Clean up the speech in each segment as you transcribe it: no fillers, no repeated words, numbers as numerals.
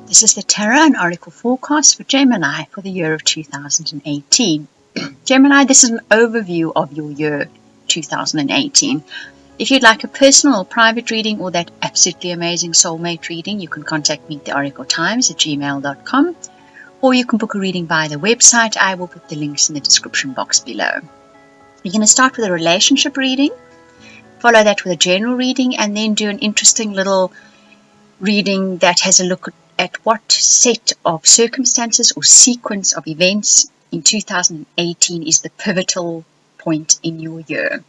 This is the Tarot and Oracle forecast for Gemini for the year of 2018. Gemini, this is an overview of your year 2018. If you'd like a personal or private reading or that absolutely amazing soulmate reading, you can contact me at theoracletimes@gmail.com, or you can book a reading via the website. I will put the links in the description box below. You're going to start with a relationship reading, follow that with a general reading, and then do an interesting little reading that has a look at what set of circumstances or sequence of events in 2018 is the pivotal point in your year.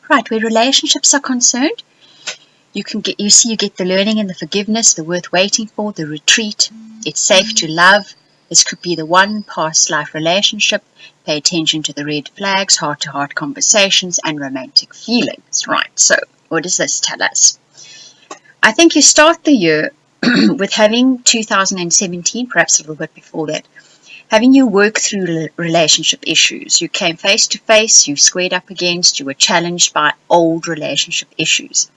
Right, where relationships are concerned, you get the learning and the forgiveness, the worth waiting for, the retreat. It's safe to love. This could be the one past life relationship. Pay attention to the red flags, heart-to-heart conversations, and romantic feelings. Right, so what does this tell us? I think you start the year with having 2017, perhaps a little bit before that, having you work through relationship issues. You came face to face, you squared up against, you were challenged by old relationship issues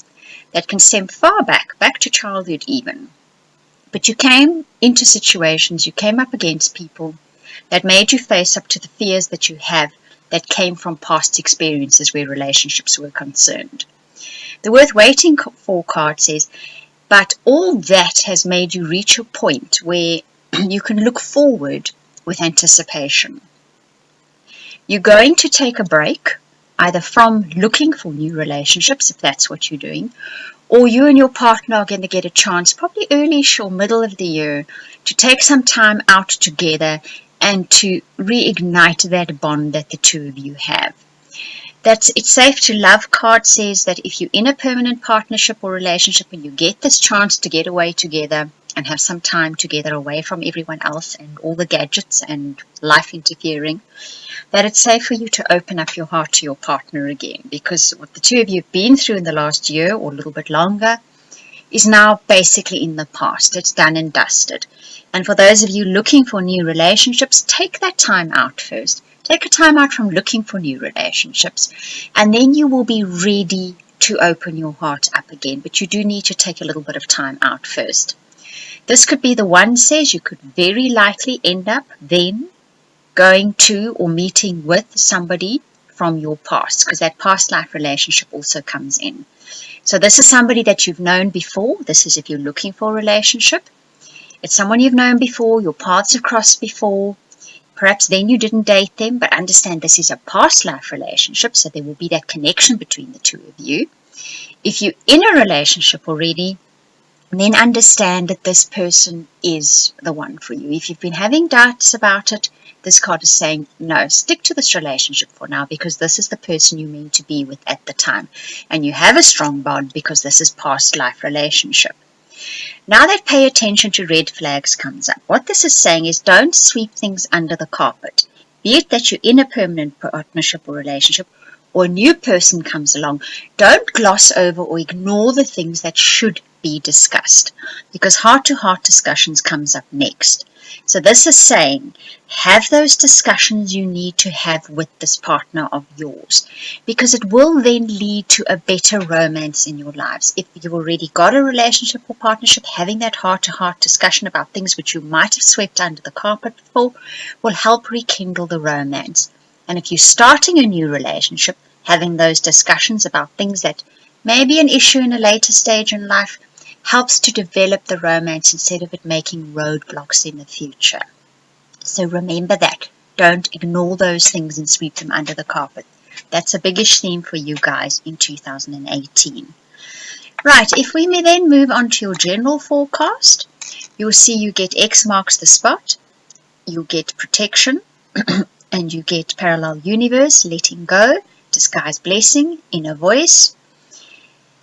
that can stem far back to childhood even. But you came into situations, you came up against people that made you face up to the fears that you have that came from past experiences where relationships were concerned. The worth waiting for card says, but all that has made you reach a point where you can look forward with anticipation. You're going to take a break, either from looking for new relationships, if that's what you're doing, or you and your partner are going to get a chance, probably early-ish or middle of the year, to take some time out together and to reignite that bond that the two of you have. It's safe to love card says that if you're in a permanent partnership or relationship and you get this chance to get away together and have some time together away from everyone else and all the gadgets and life interfering, that it's safe for you to open up your heart to your partner again, because what the two of you have been through in the last year or a little bit longer is now basically in the past. It's done and dusted. And for those of you looking for new relationships, take that time out first. Take a time out from looking for new relationships, and then you will be ready to open your heart up again. But you do need to take a little bit of time out first. This could be the one says you could very likely end up then going to or meeting with somebody from your past, because that past life relationship also comes in. So this is somebody that you've known before. This is if you're looking for a relationship. It's someone you've known before, your paths have crossed before. Perhaps then you didn't date them, but understand this is a past life relationship, so there will be that connection between the two of you. If you're in a relationship already, then understand that this person is the one for you. If you've been having doubts about it, this card is saying, no, stick to this relationship for now, because this is the person you meant to be with at the time. And you have a strong bond because this is past life relationship. Now that pay attention to red flags comes up. What this is saying is don't sweep things under the carpet. Be it that you're in a permanent partnership or relationship or a new person comes along, don't gloss over or ignore the things that should be discussed, because heart-to-heart discussions comes up next. So this is saying, have those discussions you need to have with this partner of yours, because it will then lead to a better romance in your lives. If you've already got a relationship or partnership, having that heart-to-heart discussion about things which you might have swept under the carpet before will help rekindle the romance. And if you're starting a new relationship, having those discussions about things that may be an issue in a later stage in life helps to develop the romance instead of it making roadblocks in the future. So remember that. Don't ignore those things and sweep them under the carpet. That's a biggish theme for you guys in 2018. Right, if we may then move on to your general forecast, you'll see you get X marks the spot, you get protection, and you get parallel universe, letting go, disguised blessing, inner voice,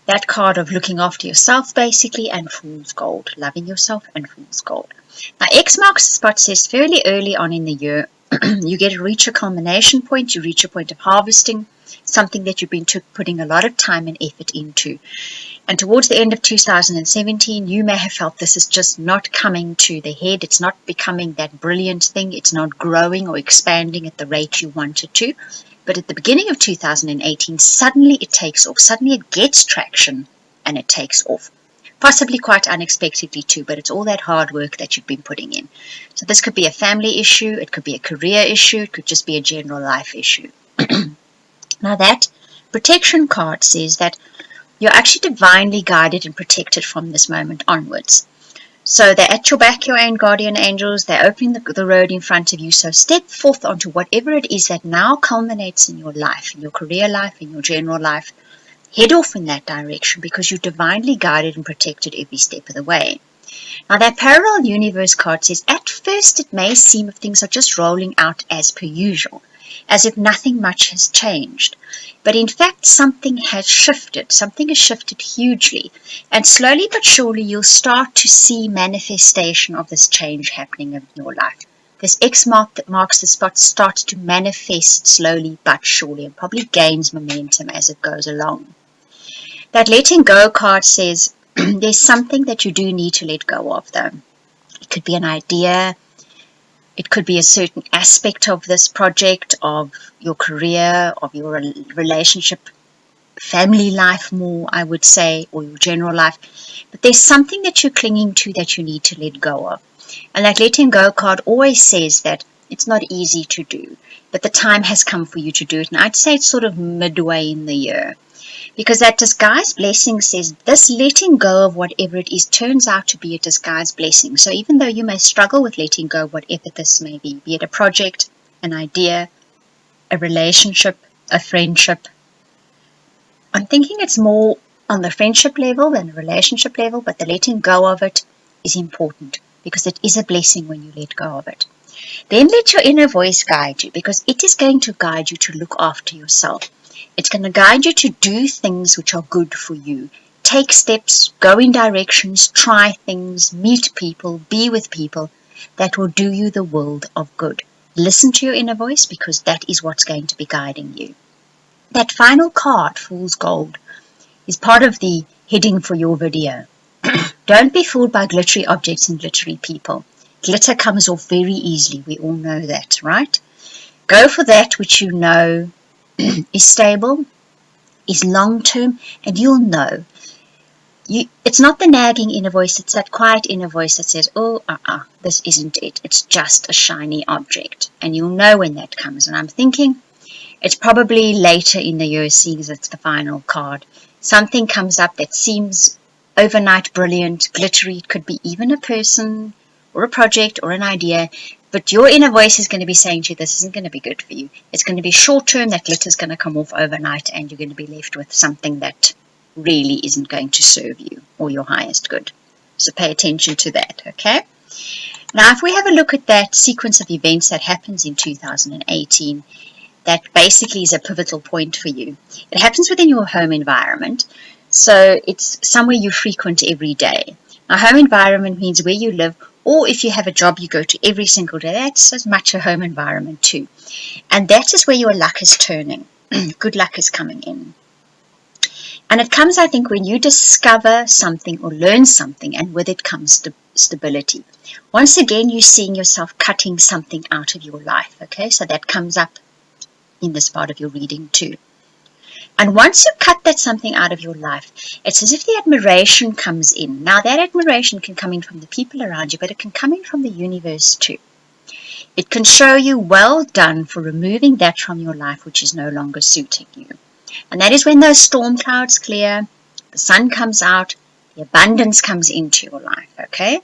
that card of looking after yourself basically, and fool's gold, loving yourself and fool's gold. Now X marks the spot says fairly early on in the year, you get to reach a culmination point, you reach a point of harvesting, something that you've been putting a lot of time and effort into. And towards the end of 2017, you may have felt this is just not coming to the head, it's not becoming that brilliant thing, it's not growing or expanding at the rate you want it to. But at the beginning of 2018, suddenly it takes off, suddenly it gets traction and it takes off. Possibly quite unexpectedly too, but it's all that hard work that you've been putting in. So this could be a family issue, it could be a career issue, it could just be a general life issue. Now that protection card says that you're actually divinely guided and protected from this moment onwards. So they're at your back, your own guardian angels, they're opening the road in front of you. So step forth onto whatever it is that now culminates in your life, in your career life, in your general life. Head off in that direction because you're divinely guided and protected every step of the way. Now that parallel universe card says, at first it may seem if things are just rolling out as per usual, as if nothing much has changed. But in fact, something has shifted. Something has shifted hugely. And slowly but surely, you'll start to see manifestation of this change happening in your life. This X mark that marks the spot starts to manifest slowly but surely and probably gains momentum as it goes along. That letting go card says there's something that you do need to let go of, though. It could be an idea. It could be a certain aspect of this project, of your career, of your relationship, family life more, I would say, or your general life. But there's something that you're clinging to that you need to let go of. And that letting go card always says that it's not easy to do, but the time has come for you to do it. And I'd say it's sort of midway in the year. Because that disguised blessing says this letting go of whatever it is turns out to be a disguised blessing. So even though you may struggle with letting go, whatever this may be it a project, an idea, a relationship, a friendship, I'm thinking it's more on the friendship level than the relationship level, but the letting go of it is important because it is a blessing when you let go of it. Then let your inner voice guide you because it is going to guide you to look after yourself. It's going to guide you to do things which are good for you. Take steps, go in directions, try things, meet people, be with people that will do you the world of good. Listen to your inner voice because that is what's going to be guiding you. That final card, Fool's Gold, is part of the heading for your video. Don't be fooled by glittery objects and glittery people. Glitter comes off very easily. We all know that, right? Go for that which you know is stable, is long-term, and you'll know. It's not the nagging inner voice, it's that quiet inner voice that says, oh, this isn't it. It's just a shiny object. And you'll know when that comes. And I'm thinking it's probably later in the year, seeing as it's the final card. Something comes up that seems overnight brilliant, glittery. It could be even a person or a project or an idea. But your inner voice is going to be saying to you, this isn't going to be good for you. It's going to be short term, that glitter is going to come off overnight, and you're going to be left with something that really isn't going to serve you or your highest good. So pay attention to that, okay? Now, if we have a look at that sequence of events that happens in 2018, that basically is a pivotal point for you. It happens within your home environment. So it's somewhere you frequent every day. Now, home environment means where you live, or if you have a job you go to every single day, that's as much a home environment too. And that is where your luck is turning. Good luck is coming in. And it comes, I think, when you discover something or learn something, and with it comes stability. Once again, you're seeing yourself cutting something out of your life, okay? So that comes up in this part of your reading too. And once you cut that something out of your life, it's as if the admiration comes in. Now, that admiration can come in from the people around you, but it can come in from the universe too. It can show you, well done for removing that from your life which is no longer suiting you. And that is when those storm clouds clear, the sun comes out, the abundance comes into your life, okay?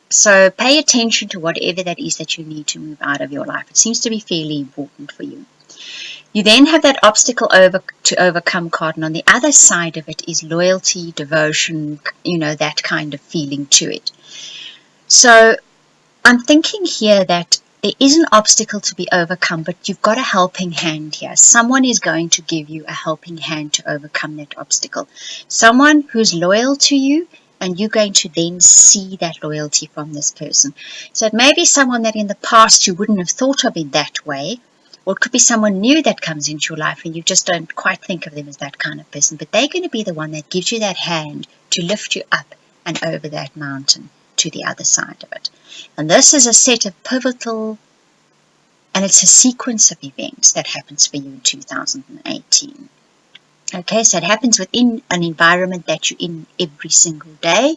So pay attention to whatever that is that you need to move out of your life. It seems to be fairly important for you. You then have that obstacle to overcome card, and on the other side of it is loyalty, devotion, that kind of feeling to it. So I'm thinking here that there is an obstacle to be overcome, but you've got a helping hand here. Someone is going to give you a helping hand to overcome that obstacle. Someone who's loyal to you, and you're going to then see that loyalty from this person. So it may be someone that in the past you wouldn't have thought of in that way, or it could be someone new that comes into your life and you just don't quite think of them as that kind of person. But they're going to be the one that gives you that hand to lift you up and over that mountain to the other side of it. And this is a set of pivotal, and it's a sequence of events that happens for you in 2018. Okay, so it happens within an environment that you're in every single day.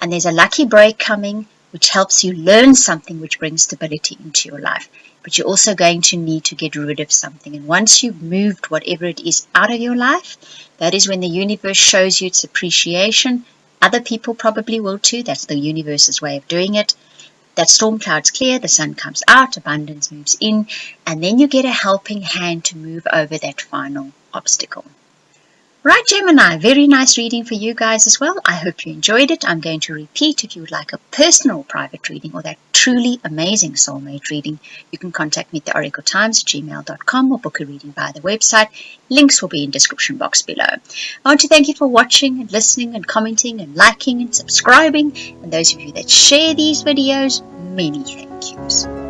And there's a lucky break coming, which helps you learn something which brings stability into your life. But you're also going to need to get rid of something. And once you've moved whatever it is out of your life, that is when the universe shows you its appreciation. Other people probably will too. That's the universe's way of doing it. That storm clouds clear, the sun comes out, abundance moves in, and then you get a helping hand to move over that final obstacle. Right, Gemini, very nice reading for you guys as well. I hope you enjoyed it. I'm going to repeat, if you would like a personal private reading or that truly amazing soulmate reading, you can contact me at theoracletimes@gmail.com or book a reading via the website. Links will be in the description box below. I want to thank you for watching and listening and commenting and liking and subscribing. And those of you that share these videos, many thank yous.